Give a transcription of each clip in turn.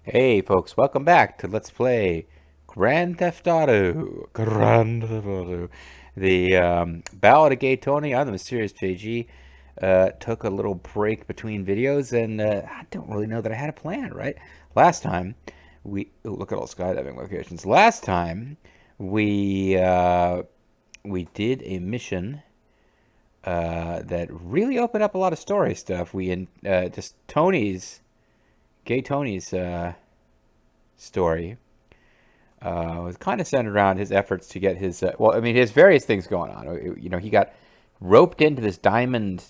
Hey folks, welcome back to Let's Play Grand Theft Auto. Grand Theft Auto. The Ballad of Gay Tony. I'm the Mysterious JG. Took a little break between videos and I don't really know that I had a plan, right? Last time look at all skydiving locations. Last time we we did a mission that really opened up a lot of story stuff. Just Gay Tony's story was kind of centered around his efforts to get his well, I mean, his various things going on. He got roped into this diamond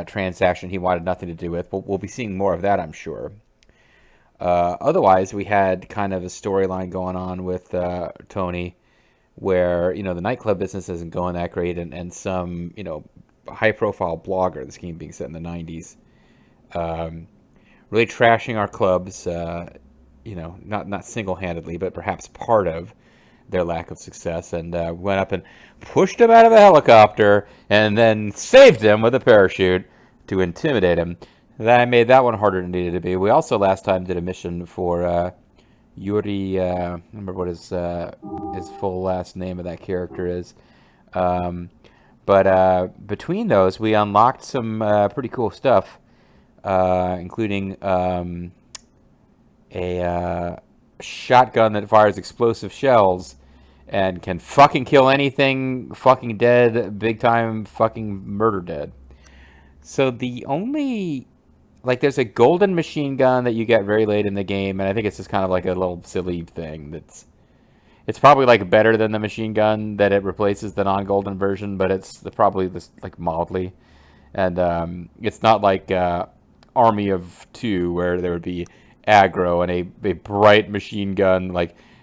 transaction he wanted nothing to do with. But we'll be seeing more of that, I'm sure. Otherwise, we had kind of a storyline going on with Tony, where the nightclub business isn't going that great, and some high-profile blogger, this game being set in the '90s, um, really trashing our clubs. Not single-handedly, but perhaps part of their lack of success, and went up and pushed him out of a helicopter, and then saved him with a parachute to intimidate him. That made that one harder than it needed to be. We also last time did a mission for Yuri. I don't remember what his full last name of that character is. Um, but between those, we unlocked some pretty cool stuff, including a shotgun that fires explosive shells and can fucking kill anything fucking dead, big time fucking murder dead. So the only there's a golden machine gun that you get very late in the game, and I think it's just kind of like a little silly thing it's probably like better than the machine gun that it replaces the non-golden version, but it's probably this like mildly, and it's not like Army of Two where there would be aggro and a bright machine gun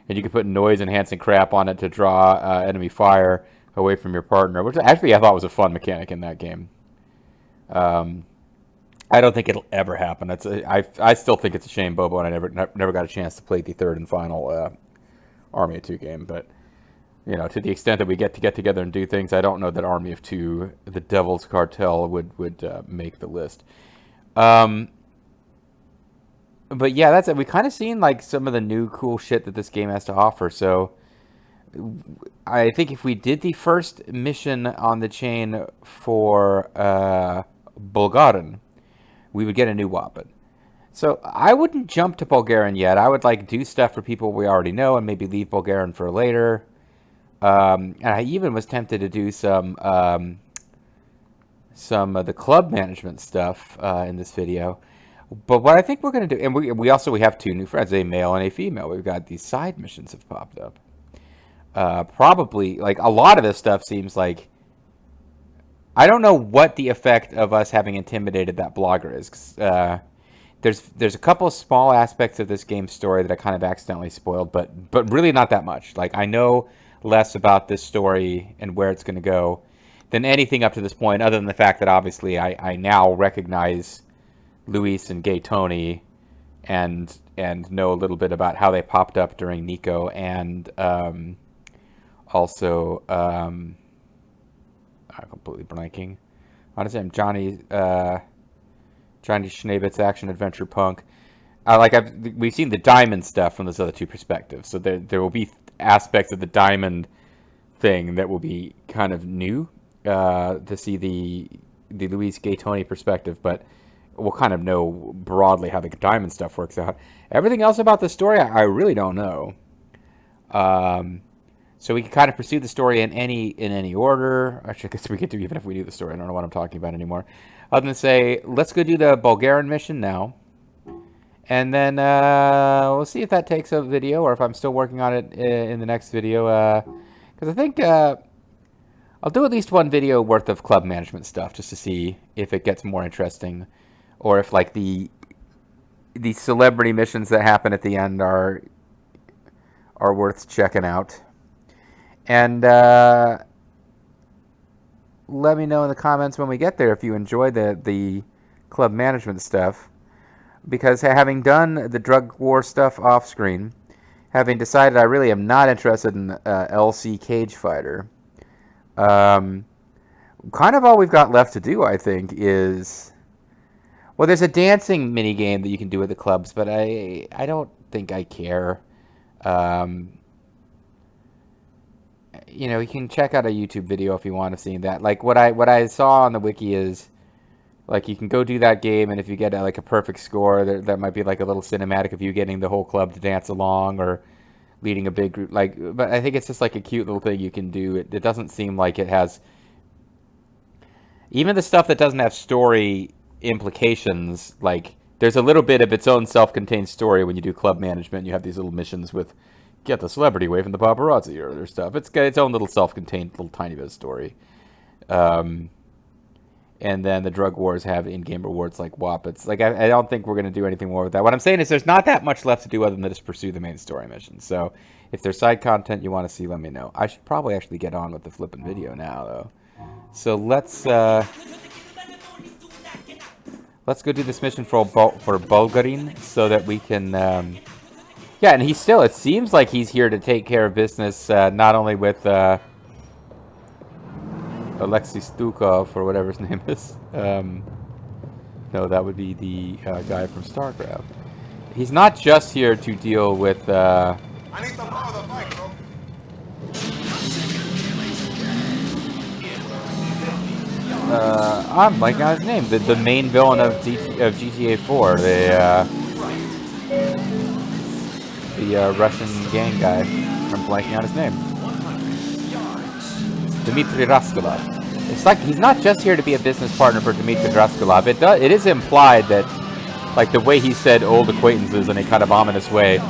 and you could put noise enhancing crap on it to draw enemy fire away from your partner, which actually I thought was a fun mechanic in that game. Um, I don't think it'll ever happen. I still think it's a shame, Bobo, and I never got a chance to play the third and final Army of Two game. But to the extent that we get together and do things, I don't know that Army of Two, the Devil's Cartel, would make the list. Um, but yeah, that's it. We kind of seen like some of the new cool shit that this game has to offer. So I think if we did the first mission on the chain for Bulgarin, we would get a new weapon. So I wouldn't jump to Bulgarin yet. I would like do stuff for people we already know and maybe leave Bulgarin for later. And I even was tempted to do some of the club management stuff in this video. But what I think we're going to do, and we have two new friends, a male and a female. We've got these side missions have popped up. Probably like a lot of this stuff seems like I don't know what the effect of us having intimidated that blogger is. There's a couple of small aspects of this game's story that I kind of accidentally spoiled, but really not that much. Like I know less about this story and where it's going to go than anything up to this point, other than the fact that obviously I now recognize Luis and Gay Tony and know a little bit about how they popped up during Nico and also I'm completely blanking. Honestly, I'm Johnny Schneebit's action adventure punk. We've seen the diamond stuff from those other two perspectives, so there will be aspects of the diamond thing that will be kind of new to see the Luis Gay Tony perspective, but we'll kind of know broadly how the diamond stuff works out. Everything else about the story, I really don't know. So we can kind of pursue the story in any order. Actually, I guess we could do even if we knew the story. I don't know what I'm talking about anymore. Other than say, let's go do the Bulgarian mission now, and then we'll see if that takes a video or if I'm still working on it in the next video. Because I think I'll do at least one video worth of club management stuff just to see if it gets more interesting, or if like the celebrity missions that happen at the end are worth checking out. And let me know in the comments when we get there if you enjoy the club management stuff. Because having done the drug war stuff off screen, having decided I really am not interested in LC Cage Fighter, kind of all we've got left to do, I think, is... Well, there's a dancing mini game that you can do with the clubs, but I don't think I care. Um, you know, you can check out a YouTube video if you want to see that. Like what I saw on the wiki is like you can go do that game, and if you get like a perfect score, that might be like a little cinematic of you getting the whole club to dance along or leading a big group. Like, but I think it's just like a cute little thing you can do. It doesn't seem like it has even the stuff that doesn't have story implications. Like, there's a little bit of its own self-contained story when you do club management. You have these little missions with get the celebrity away from the paparazzi or other stuff. It's got its own little self-contained little tiny bit of story. Um, and then the drug wars have in-game rewards like Wappets. Like, I don't think we're going to do anything more with that. What I'm saying is there's not that much left to do other than just pursue the main story mission. So if there's side content you want to see, let me know. I should probably actually get on with the flipping video now, though. So let's go do this mission for Bulgarin so that we can... yeah, and he's still... It seems like he's here to take care of business, not only with... Alexei Stukov, or whatever his name is. No, that would be the guy from StarCraft. He's not just here to deal with... I need to borrow the bike, bro. I'm blanking on his name. The main villain of GTA4. The Russian gang guy. I'm blanking on his name. Dmitry Raskolov. It's like he's not just here to be a business partner for Dmitry Raskolov. It is implied that, like the way he said old acquaintances in a kind of ominous way.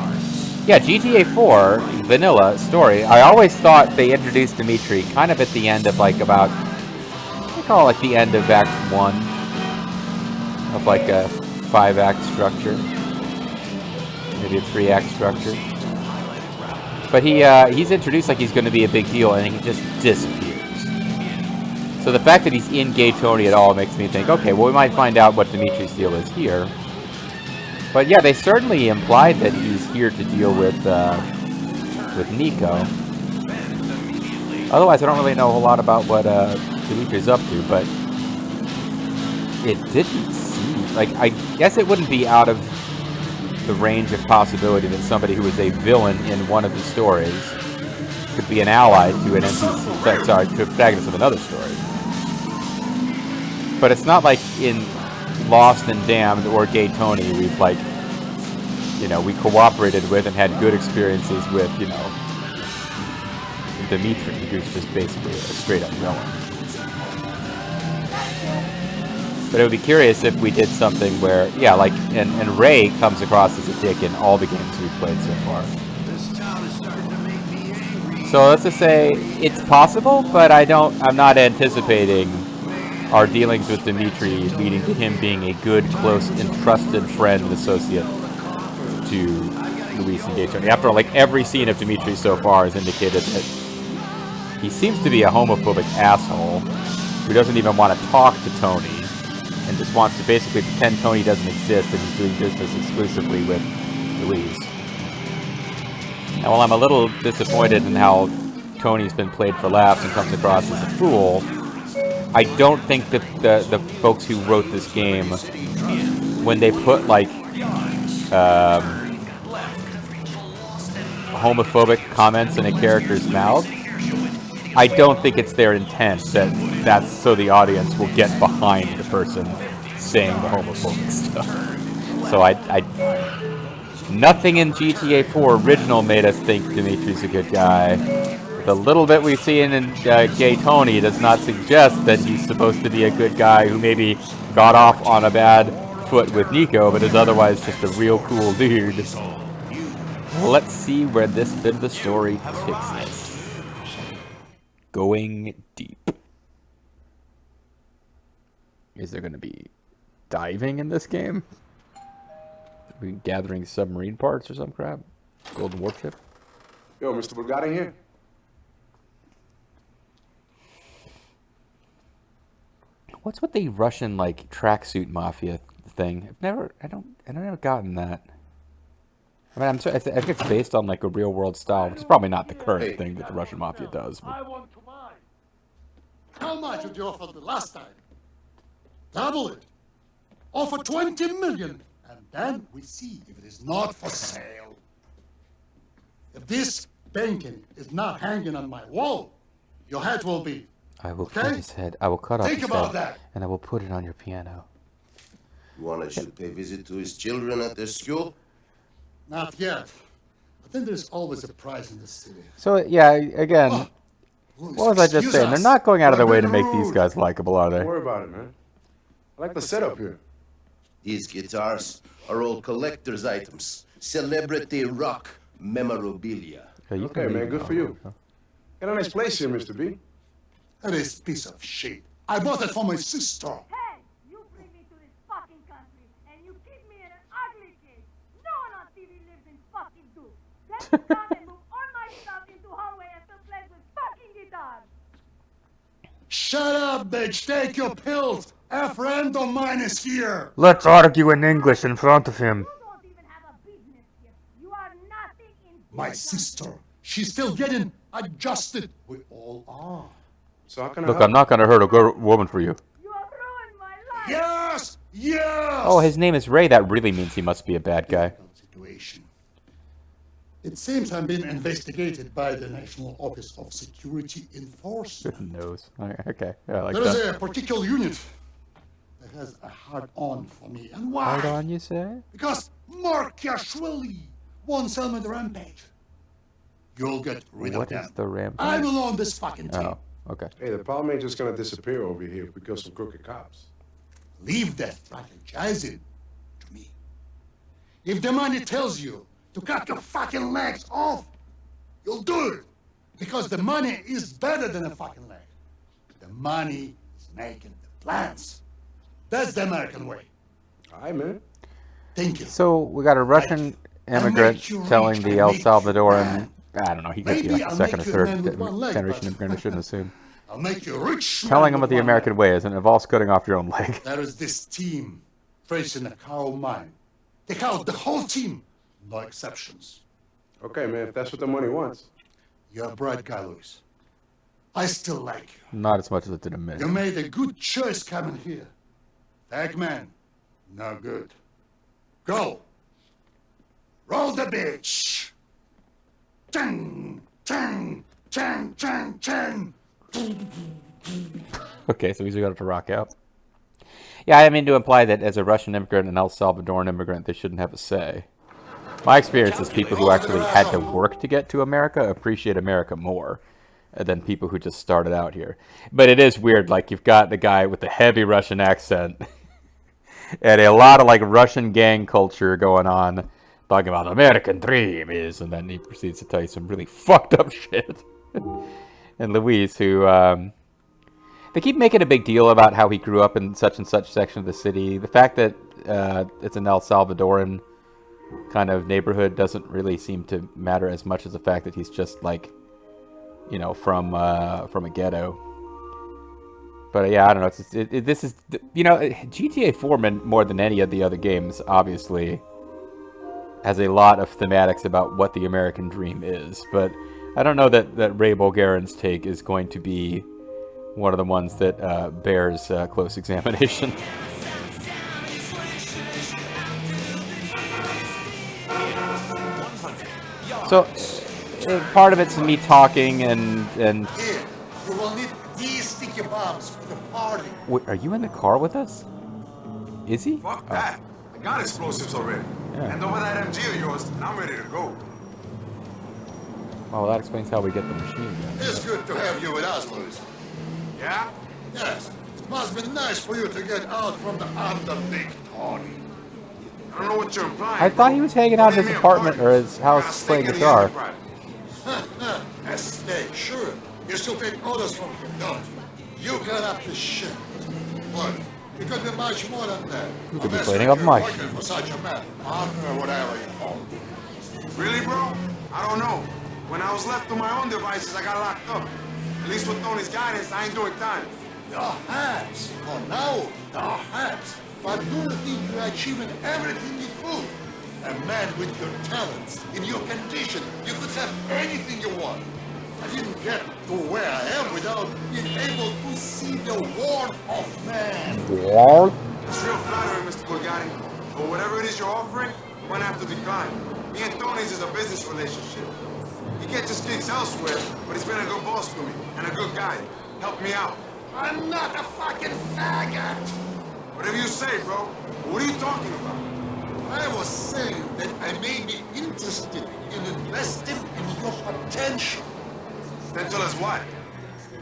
Yeah, GTA4 vanilla story. I always thought they introduced Dmitry kind of at the end of like about, I call it like the end of Act 1 of like a 5-act structure, maybe a 3-act structure. But he's introduced like he's going to be a big deal, and he just disappears. So the fact that he's in Gay Tony at all makes me think, okay, well, we might find out what Dimitri's deal is here. But yeah, they certainly implied that he's here to deal with Nico. Otherwise, I don't really know a whole lot about what Dimitri's up to, but it didn't seem... Like, I guess it wouldn't be out of the range of possibility that somebody who is a villain in one of the stories could be an ally to an NPC, sorry, to a protagonist of another story. But it's not like in Lost and Damned or Gay Tony we've like, you know, we cooperated with and had good experiences with, you know, Dimitri, who's just basically a straight up villain. But it would be curious if we did something where, yeah, like, and Ray comes across as a dick in all the games we've played so far. So let's just say it's possible, but I'm not anticipating our dealings with Dimitri leading to him being a good, close, and trusted friend and associate to Luis and Gay Tony. After all, like, every scene of Dimitri so far has indicated that he seems to be a homophobic asshole who doesn't even want to talk to Tony and just wants to basically pretend Tony doesn't exist and he's doing business exclusively with Luis. And while I'm a little disappointed in how Tony's been played for laughs and comes across as a fool, I don't think that the folks who wrote this game, when they put, like, homophobic comments in a character's mouth, I don't think it's their intent that that's so the audience will get behind the person saying the homophobic stuff. So nothing in GTA4 original made us think Dimitri's a good guy. The little bit we've seen in Gay Tony does not suggest that he's supposed to be a good guy who maybe got off on a bad foot with Nico, but is otherwise just a real cool dude. Let's see where this bit of the story takes us. Going deep. Is there going to be diving in this game? Are we gathering submarine parts or some crap? Golden warship? Yo, Mr. Bulgarin here? What's with the Russian, like, tracksuit mafia thing? I've never gotten that. I mean, I'm sorry, I think it's based on, like, a real-world style, which is probably not the current thing that the Russian mafia does. But... I want to buy. How much did you offer the last time? Double it. Offer 20 million, and Then we see if it is not for sale. If this painting is not hanging on my wall, your head will be. I will Okay? put his head. I will cut off Think his about head, that. and I will put it on your piano. You want I should pay visit to his children at their school? Not yet. But then there's always a prize in the city. So yeah, again, Oh, please what was I just excuse saying? They're us. not going out of their We're way to being make these rude. guys likable, are Don't they? worry about it, man. I like the setup here. These guitars are all collector's items. Celebrity rock memorabilia. Yeah, you Okay, can man, leave good now. for you. Got a nice place here, Mr. B. That is piece of shit. I bought it for my sister. Hey, you bring me to this fucking country and you keep me in an ugly cage. No one on TV lives in fucking do. Then you come and move all my stuff into hallway and fill place with fucking guitars. Shut up, bitch. Take your pills. A friend of mine is here. Let's argue in English in front of him. You don't even have a business here. You are nothing in My sister. She's still getting adjusted. We all are. So how can I Look, help? I'm not gonna hurt a girl, woman for you. You have ruined my life. Yes! Yes! Oh, his name is Ray. That really means he must be a bad guy. Difficult situation. It seems I'm being investigated by the National Office of Security Enforcement. Nose. Okay, yeah, I like There is that. a particular unit that has a hard-on for me. And why? Hard on, you say? Because Mark Yashvili won't sell me the rampage. You'll get rid of What them. is the rampage? I will own this fucking team. Oh, okay. Hey, the problem ain't just gonna disappear over here because some crooked cops. Leave that strategizing to me. If the money tells you to cut your fucking legs off, you'll do it. Because the money is better than a fucking leg. The money is making the plans. That's the American way. All right, man. Thank you. So we got a Russian immigrant make you telling rich, the I'll El make you Salvadoran, mad. I don't know, he could be Maybe like the I'll second or make you a third man with one leg, generation but- immigrant, I shouldn't assume. I'll make you rich. Telling man him what with the one American leg. way is, and it involves cutting off your own leg. There is this team facing a cow mine. Take out the whole team. No exceptions. Okay, man, if that's what the money wants. You're a bright guy, Luis. I still like you. Not as much as it did a minute. You made a good choice coming here. Eggman, no good. Go. Roll the bitch. Chang, chang, chang, chang, chang. Okay, so he's got to rock out. Yeah, I mean to imply that as a Russian immigrant and El Salvadoran immigrant, they shouldn't have a say. My experience is people who actually had to work to get to America appreciate America more than people who just started out here. But it is weird, like you've got the guy with the heavy Russian accent and a lot of like Russian gang culture going on, talking about the American dream is, and then he proceeds to tell you some really fucked up shit. And Luis, who they keep making a big deal about how he grew up in such and such section of the city. The fact that it's an El Salvadoran kind of neighborhood doesn't really seem to matter as much as the fact that he's just like, you know, from a ghetto. But yeah, I don't know. This is, you know, GTA4 more than any of the other games obviously has a lot of thematics about what the American dream is. But I don't know that Ray Bulgarin's take is going to be one of the ones that bears close examination. So, part of it's me talking and Here, you will need these sticky bombs for the party. wait, are you in the car with us? Is he? Fuck that. I got explosives already. Yeah. Hand over that MG of yours, and I'm ready to go. Oh, well, that explains how we get the machine gun. It's good to have you with us, Luis. Yeah? Yes, it must be nice for you to get out from the underbig Tony. I don't know what you're implying. I thought he was hanging out in his apartment or his house playing guitar. A steak, sure. You still take orders from him, don't you? You got up this shit. But you could be much more than that. You could be Unless cleaning you're up my working for such a man, partner, or whatever you call it. Really, bro? I don't know. When I was left to my own devices, I got locked up. At least with Tony's guidance, I ain't doing time. Your hands. For now, your hands. But do you think you're achieving everything you could? A man with your talents, in your condition, you could have anything you want. I didn't get to where I am without being able to see the warmth of man. What? It's real flattering, Mr. Bulgarin. But whatever it is you're offering, we're gonna have to decline. Me and Tony's is a business relationship. He gets his gigs elsewhere, but he's been a good boss to me and a good guy. Help me out. I'm not a fucking faggot! Whatever you say, bro. What are you talking about? I was saying that I may be interested in investing in your potential. Potential as what?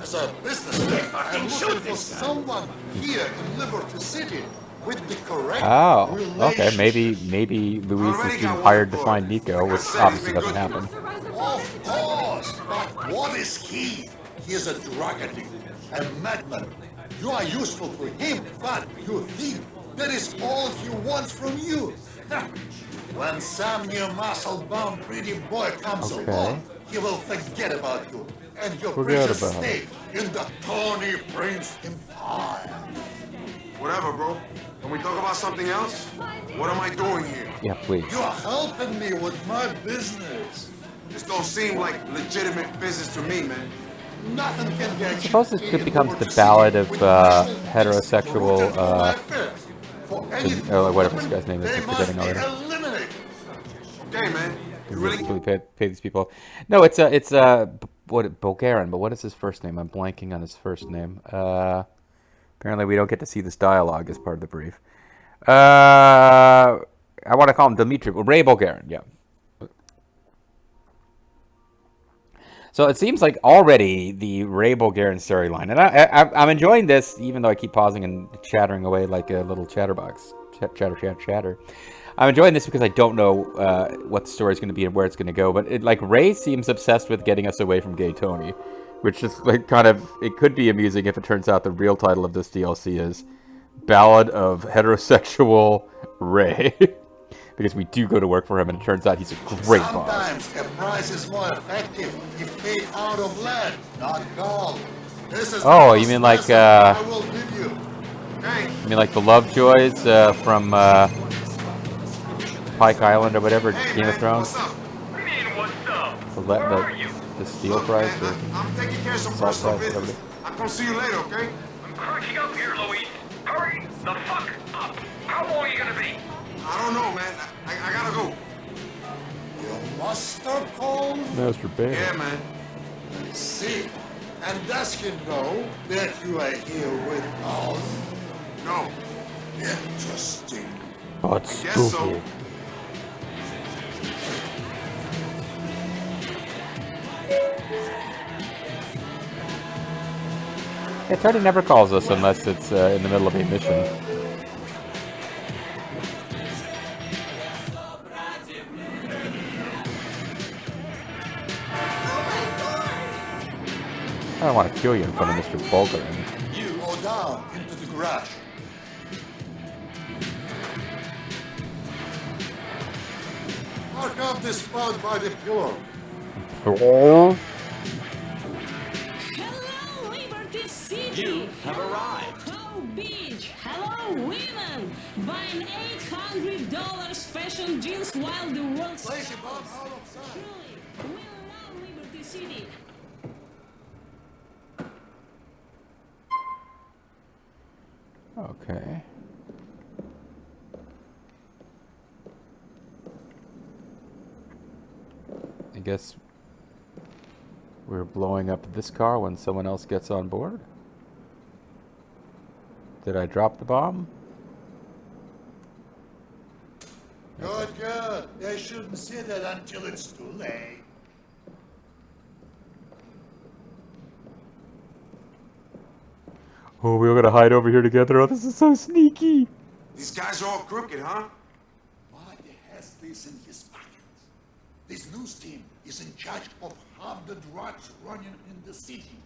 As a businessman, I'm looking for someone here in Liberty City with the correct Oh, okay. relationship. Maybe Luis is Already being got one hired to employee. find Nico, Like I which said, he's obviously been doesn't good to me. happen. Of course, but what is he? He is a drug addict, a madman. You are useful for him, but you think that is all he wants from you. When some new muscle-bound pretty boy comes Okay. along, he will forget about you and your Forget precious about stake in the Tony Prince Empire. Whatever, bro. Can we talk about something else? What am I doing here? Yeah, please. You are helping me with my business. This don't seem like legitimate business to me, man. Nothing can get I suppose you it in becomes Liberty the City ballad of with heterosexual. For anything Whatever this happen, guy's name is, they I'm must forgetting be already. eliminated. Okay, man. You really Really pay these people. No, what Bulgarin, but what is his first name? I'm blanking on his first name. Apparently we don't get to see this dialogue as part of the brief. I want to call him Dmitry Ray Bulgarin. Yeah. So it seems like already the Ray Bulgarin storyline, and I'm enjoying this, even though I keep pausing and chattering away like a little chatterbox, chatter. I'm enjoying this because I don't know what the story is going to be and where it's going to go. But Ray seems obsessed with getting us away from Gay Tony, which is like it could be amusing if it turns out the real title of this DLC is Ballad of Heterosexual Ray. Because we do go to work for him, and it turns out he's a great boss. Sometimes a price is more effective if paid out of lead, not gold. This is Oh, you mean like I will give you. Hey, you mean like the Lovejoys from Pike Island or whatever, hey, Game of man. Thrones? What's up? What do you mean, what's up? The, Where are you? the steel Look, price man, or I'm taking care of some salt personal price, whatever it business. is. I'll come see you later, okay? I'm cracking up here, Louise. Hurry the fuck up. How long are you gonna be? I don't know, man. I gotta go. Your master calls? Master Bam. Yeah, man. I see. And does he know that you are here with us? No. Interesting. But Guess so. stupid. Yeah, Tony never calls us unless it's in the middle of a mission. I don't want to kill you in front of Mr. Bulgarin. You go down into the garage. Mark up this spot by the pillar. Oh. Hello, Liberty City! You have arrived. Hello, beach! Hello, women! Buying $800 fashion jeans while the world's Lazy bum out of sight. truly, we love Liberty City! Okay. I guess we're blowing up this car when someone else gets on board. Did I drop the bomb? Good, good. They shouldn't see that until it's too late. Oh, we're gonna hide over here together. Oh, this is so sneaky. These guys are all crooked, huh? Why he has this in his pocket? This news team is in charge of half the drugs running in the city.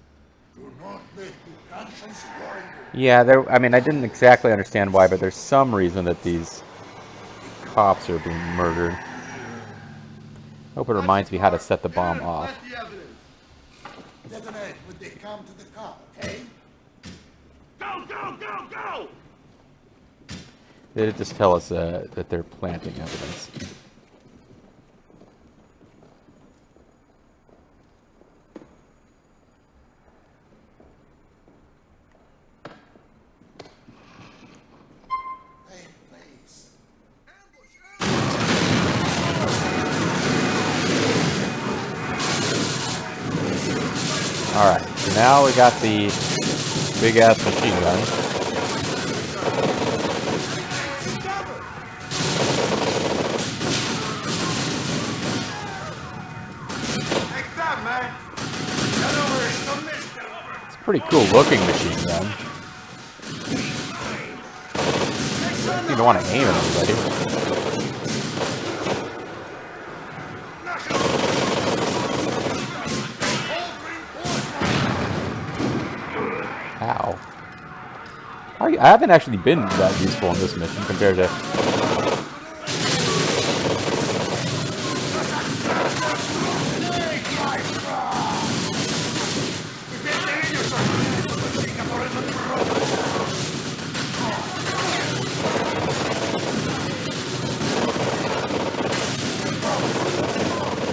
Do not let your conscience worry you. Yeah, I mean, I didn't exactly understand why, but there's some reason that these cops are being murdered. Hope it reminds me how to set the bomb off. Plant the evidence. Detonate when they come to the car, okay? Go, go, go, go! They did just tell us that they're planting evidence. Hey, please. Alright, so now we got the big ass machine gun. Take that, man. It's a pretty cool looking machine gun. You don't want to aim at anybody. Ow. I haven't actually been that useful in this mission compared to...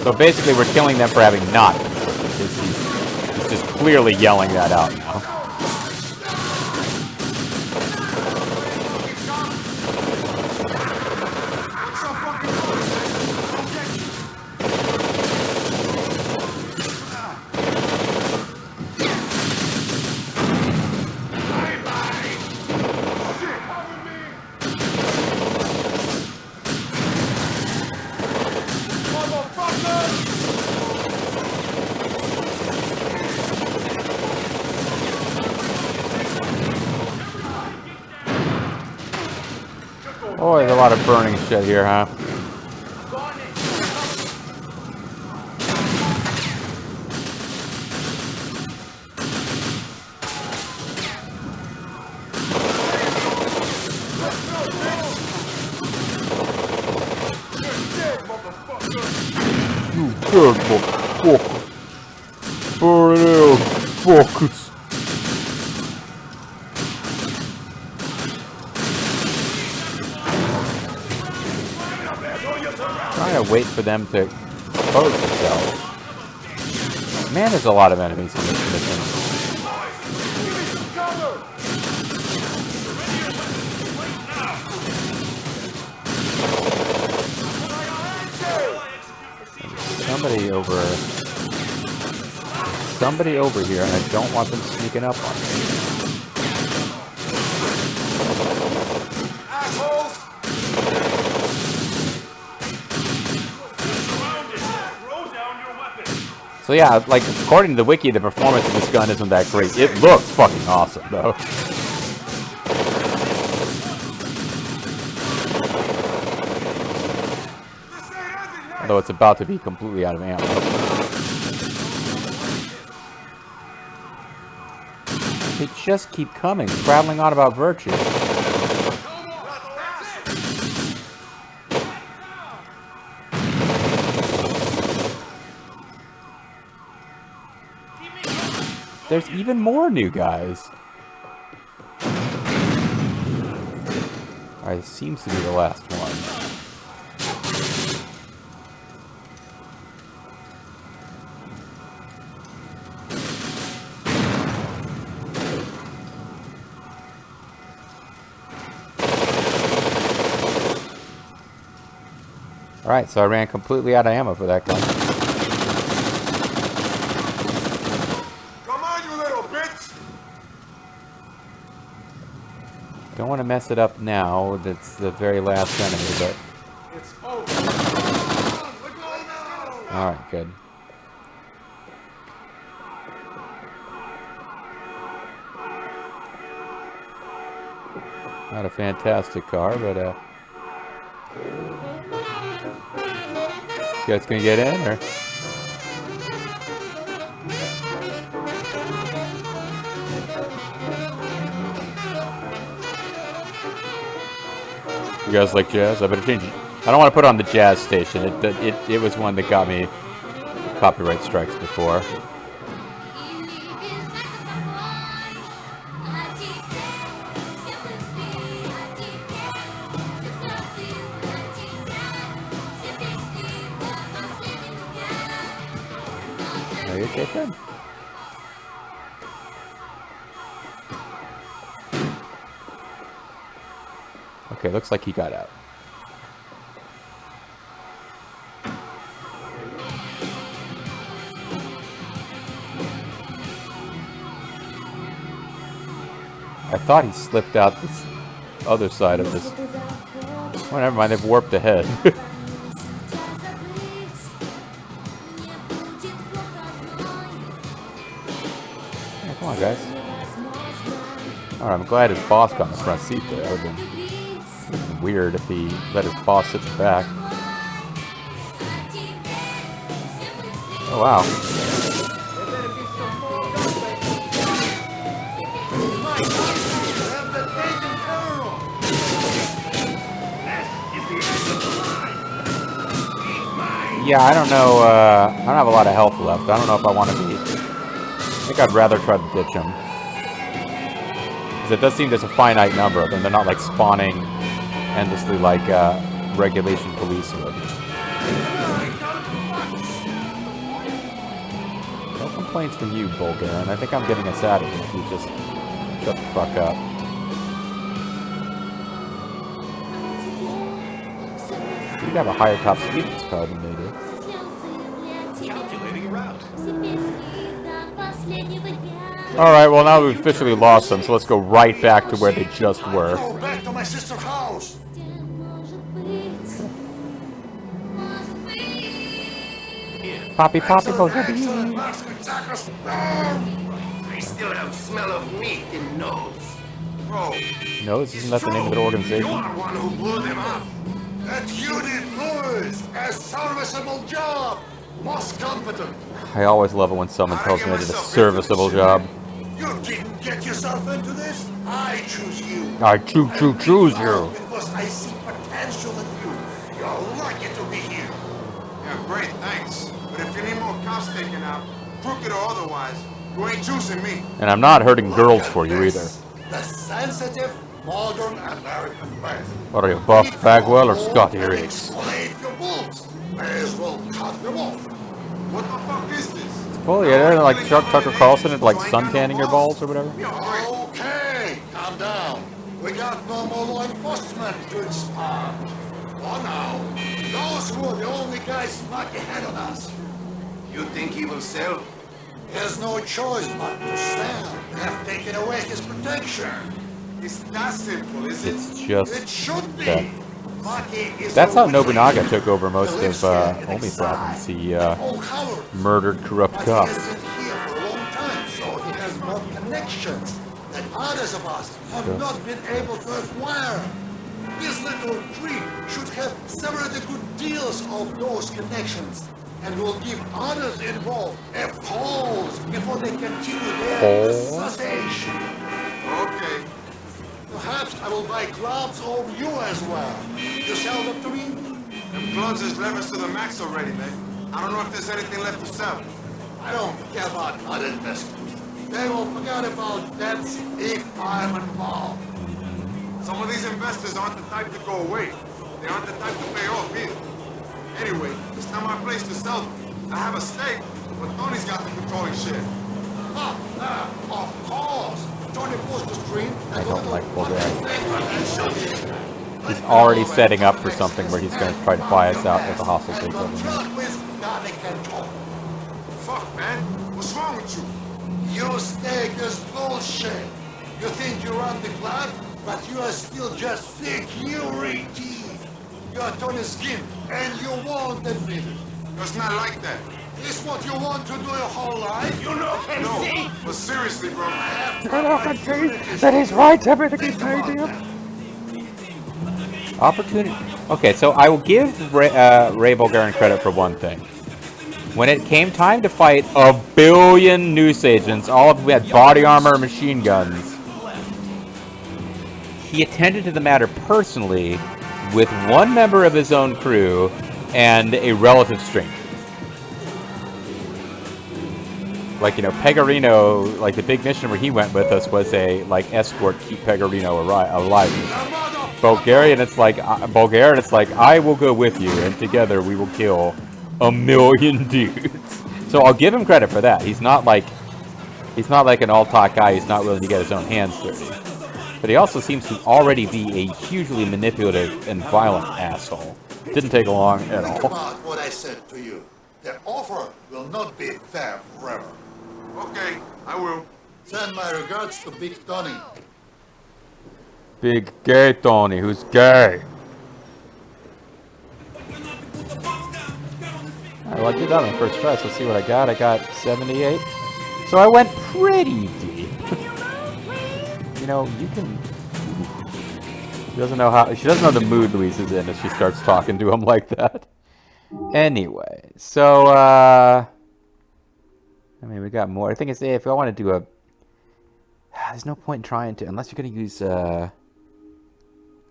So basically we're killing them for having not. He's just clearly yelling that out now. Oh, there's a lot of burning shit here, huh? You dead motherfucker. Burn out, fuckers. Trying to wait for them to expose themselves. Man, there's a lot of enemies in this mission. Somebody over here, and I don't want them sneaking up on me. So yeah, like, according to the wiki, the performance of this gun isn't that great. It looks fucking awesome, though. Although it's about to be completely out of ammo. They just keep coming, prattling on about virtue. There's even more new guys. Alright, this seems to be the last one. Alright, so I ran completely out of ammo for that gun. Don't want to mess it up now. That's the very last enemy, but... It's over. Alright, good. Not a fantastic car, but you guys gonna get in, or? You guys like jazz? I better change it. I don't want to put it on the jazz station. It was one that got me copyright strikes before. Are you okay, friend? Okay, looks like he got out. I thought he slipped out this other side of this. Oh, never mind. They've warped ahead. Yeah, come on, guys. Alright, I'm glad his boss got in the front seat there. That would have been weird if he let his boss sit in the back. Oh, wow. Yeah, I don't know, I don't have a lot of health left. I don't know if I want to be... I think I'd rather try to ditch him. Because it does seem there's a finite number of them. They're not like spawning endlessly like regulation police would. No complaints from you, Bulgarin. I think I'm getting us out of here if you just shut the fuck up. You'd have a higher top speed in this car than they do. Calculating route. Alright, well now we've officially lost them, so let's go right back to where they just were. Go back to my sister's house. Poppy, Excellent, Bulgarin. I still have smell of meat in nose. Bro, No, isn't that the name of their you organization? are the one who blew them up. That unit Louis, a serviceable job. Most competent. I always love it when someone tells me I did a serviceable job. You didn't get yourself into this. I choose you. I choose you. Because I see potential in you. You're lucky to be here. Yeah, great, thanks. But if you need more cops taken out, crooked or otherwise, you ain't choosing me. And I'm not hurting girls for you either. The sensitive, modern American man. What are you, Buff Bagwell or Scotty Riggs? Enslave your bulls. May as well cut them off. What the fuck is this? Well, yeah, they're like Tucker Carlson and like suntanning your balls or whatever. Okay, calm down. We got no more law enforcement to expound. For now, those who are the only guys smack ahead of us. You think he will sell? He has no choice but to sell. They have taken away his protection. It's that simple, is it? It's just It should be. that. Maki is That's the how witness. Nobunaga took over most He of lives here in Omi exile. province. He Oh, coward. murdered corrupt But he cops. has been here for a long time, so he has more connections that others of us have not been able to acquire. This little tree should have severed the good deals of those connections and will give others involved a pause before they continue their Pause? association. Okay. Perhaps I will buy clubs of you as well. You sell them to me? Them gloves is leveraged to the max already, man. I don't know if there's anything left to sell. I don't care about other investors. They will forget about debts if I'm involved. Some of these investors aren't the type to go away. They aren't the type to pay off either. Anyway, it's not my place to sell them. I have a stake, but Tony's got the controlling share. Of course. Tony pulls the string. I don't like Bulgarin. He's He's already setting up for something where he's going to try to buy us out with a hostile takeover. Fuck, man. What's wrong with you? Your stake is bullshit. You think you run the club, but you are still just security. You are Tony's skin, and you won't admit it. It's not like that. It's what you want to do your whole life. You know, can No, see. but seriously, bro. That is right, everything is paid to Opportunity. Okay, so I will give Ray Bulgarin credit for one thing. When it came time to fight a billion noose agents, all of whom had body armor and machine guns, he attended to the matter personally with one member of his own crew and a relative stranger. Like, you know, Pegarino, like the big mission where he went with us was a, like, escort keep Pegarino alive. Bulgarian, it's like, I will go with you, and together we will kill a million dudes. So I'll give him credit for that. He's not like an all-talk guy. He's not willing to get his own hands dirty. But he also seems to already be a hugely manipulative and violent asshole. Didn't take long at Think all. about what I said to you. The offer will not be fair forever. Okay, I will. Send my regards to Big Tony. Big gay Tony, who's gay. Alright, well, I did that on the first try, so let's see what I got. I got 78. So I went pretty deep. You know, you can... She doesn't know how... She doesn't know the mood Louise is in if she starts talking to him like that. Anyway, so, I mean, we got more. I think it's if I want to do a... There's no point in trying to... Unless you're going to use,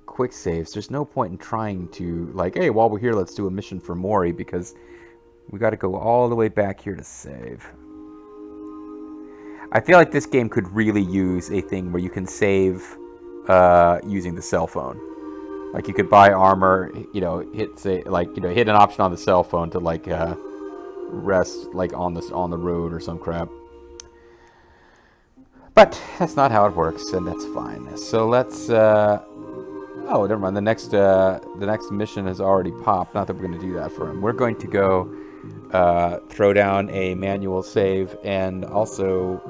quick saves, there's no point in trying to, like, hey, while we're here, let's do a mission for Mori, because we got to go all the way back here to save. I feel like this game could really use a thing where you can save using the cell phone. Like, you could buy armor, you know, hit an option on the cell phone to, like, rest, like, on the road or some crap. But that's not how it works, and that's fine. So let's, oh, never mind. The next mission has already popped. Not that we're going to do that for him. We're going to go throw down a manual save, and also,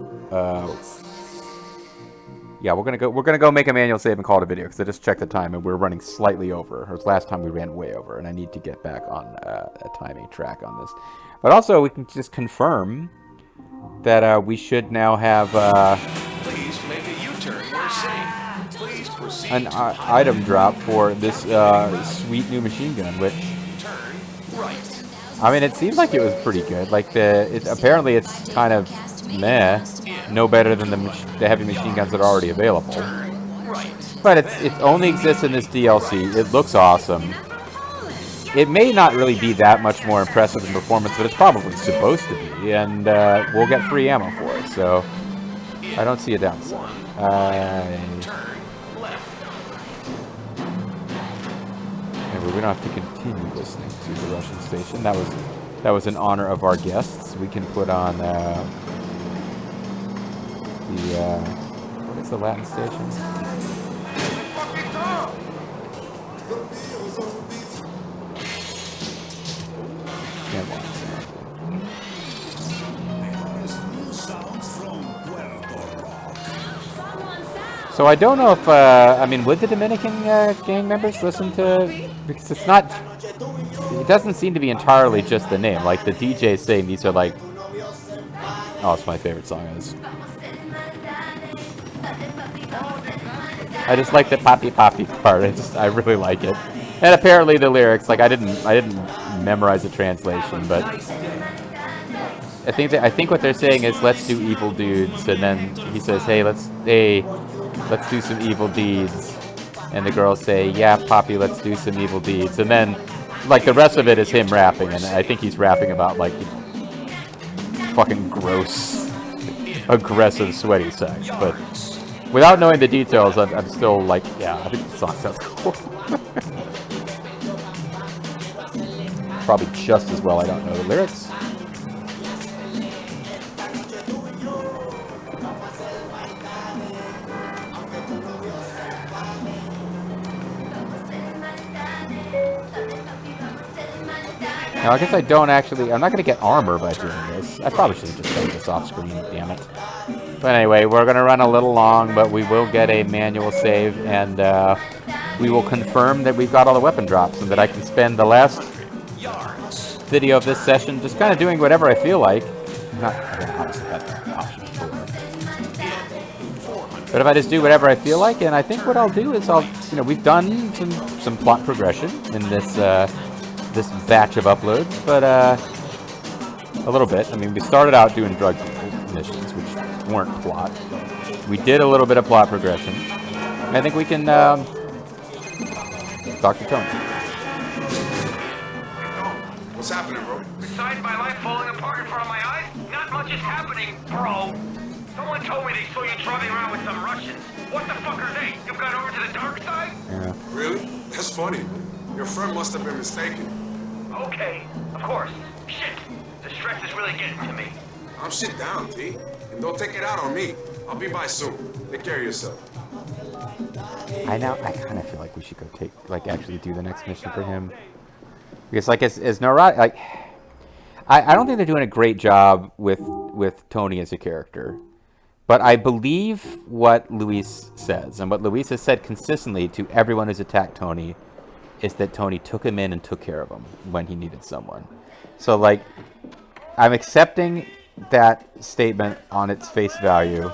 yeah, we're gonna go make a manual save and call it a video, because I just checked the time and we're running slightly over. Or last time we ran way over, and I need to get back on a timing track on this. But also, we can just confirm that we should now have Please make a U-turn. We're safe. Please proceed an item drop for this sweet new machine gun, which, turn right. I mean, it seems like it was pretty good. Like, apparently it's kind of meh, no better than the heavy machine guns that are already available. But it only exists in this DLC. It looks awesome. It may not really be that much more impressive in performance, but it's probably supposed to be, and we'll get free ammo for it, so I don't see a downside. Anyway, we don't have to continue listening to the Russian station. That was in honor of our guests. We can put on what is the Latin station? Can't watch that. So I don't know if I mean, would the Dominican gang members listen to? Because it's not. It doesn't seem to be entirely just the name. Like, the DJ is saying these are like. Oh, it's my favorite song. I just like the poppy poppy part. I really like it. And apparently the lyrics, like, I didn't memorize the translation, but I think what they're saying is, let's do evil dudes, and then he says, hey, let's do some evil deeds, and the girls say, yeah, Poppy, let's do some evil deeds, and then, like, the rest of it is him rapping, and I think he's rapping about, like, fucking gross, aggressive, sweaty sex, but without knowing the details, I'm still like, yeah, I think the song sounds cool. Probably just as well I don't know the lyrics. Now, I guess I don't actually... I'm not going to get armor by doing this. I probably should have just done this off screen, damn it. But anyway, we're going to run a little long, but we will get a manual save, and we will confirm that we've got all the weapon drops, and that I can spend the last video of this session just kind of doing whatever I feel like. Not, obviously, that's an option. But if I just do whatever I feel like, and I think what I'll do is we've done some plot progression in this this batch of uploads, but a little bit. I mean, we started out doing drug missions, which weren't plot. We did a little bit of plot progression. I think we can talk to Tony. What's happening, bro? Besides my life falling apart in front of my eyes, not much is happening, bro. Someone told me they saw you driving around with some Russians. What the fuck are they? You got over to the dark side? Yeah. Really? That's funny. Your friend must have been mistaken. Okay, of course. Shit, the stress is really getting to me. I'm shit down, T. And don't take it out on me. I'll be by soon. Take care of yourself. I kind of feel like we should go actually do the next mission for him. Because, like, as neurotic, like, I don't think they're doing a great job with Tony as a character. But I believe what Luis says, and what Luis has said consistently to everyone who's attacked Tony, is that Tony took him in and took care of him when he needed someone. So, like, I'm accepting that statement on its face value,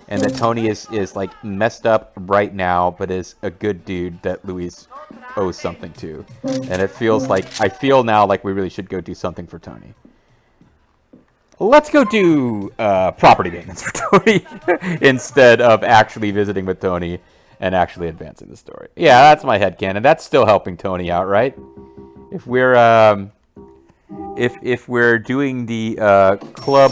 and that Tony is like messed up right now, but is a good dude that Luis owes something to. And it feels like, I feel now like we really should go do something for Tony. Let's go do property maintenance for Tony instead of actually visiting with Tony and actually advancing the story. Yeah, that's my headcanon. That's still helping Tony out, right? If we're if we're doing the club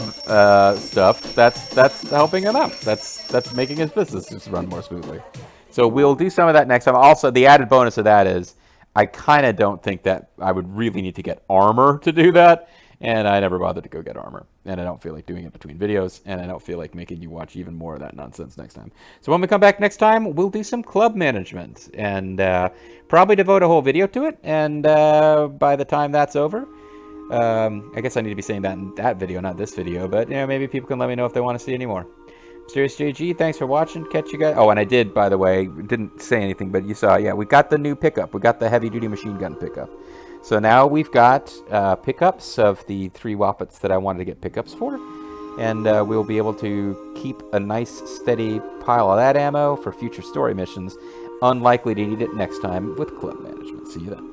stuff, that's helping him out. That's making his business just run more smoothly. So we'll do some of that next time. Also, the added bonus of that is I kind of don't think that I would really need to get armor to do that. And I never bothered to go get armor. And I don't feel like doing it between videos. And I don't feel like making you watch even more of that nonsense next time. So when we come back next time, we'll do some club management. And probably devote a whole video to it. And by the time that's over, I guess I need to be saying that in that video, not this video. But, you know, maybe people can let me know if they want to see any more. Mysterious JG, thanks for watching. Catch you guys. Oh, and I did, by the way, didn't say anything, but you saw, yeah, we got the new pickup. We got the heavy-duty machine gun pickup. So now we've got pickups of the 3 Woppets that I wanted to get pickups for. And we'll be able to keep a nice, steady pile of that ammo for future story missions. Unlikely to need it next time with club management. See you then.